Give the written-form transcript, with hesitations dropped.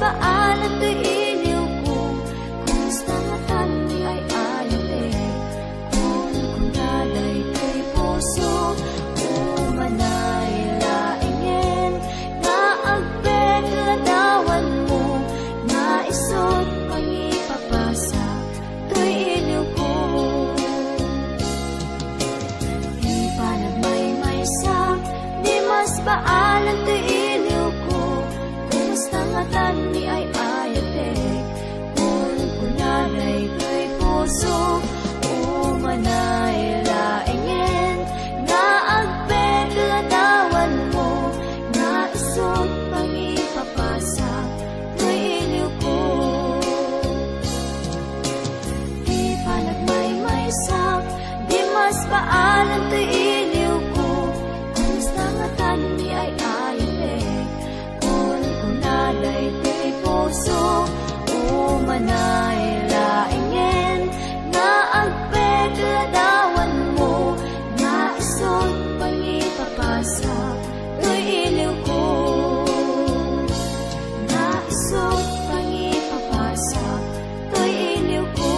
paalat to'y iliw ko, kumusta nga tani ay ayate, kung kunaday to'y puso, umanay laingin, nga agpet ladawan mo, nga isot pangipapasa, to'y iliw ko. Di pa nagmaymaysak, di mas paalan to'y iliw ko, kumusta nga tani ay ayatek, kung kunaday to'y puso, umanay laingin, nga agpet ladawan mo, nga isot pangipapasa, to'y iliw ko. Di pa nagmaymaysak, di mas paalan to'y iliw ko, kumusta nga tani ay ayatek, kung kunaday to'y puso, umanay laingin, nga agpet ladawan mo, nga isot pangipapasa, to'y iliw ko. Nga isot pangipapasa, to'y iliw ko.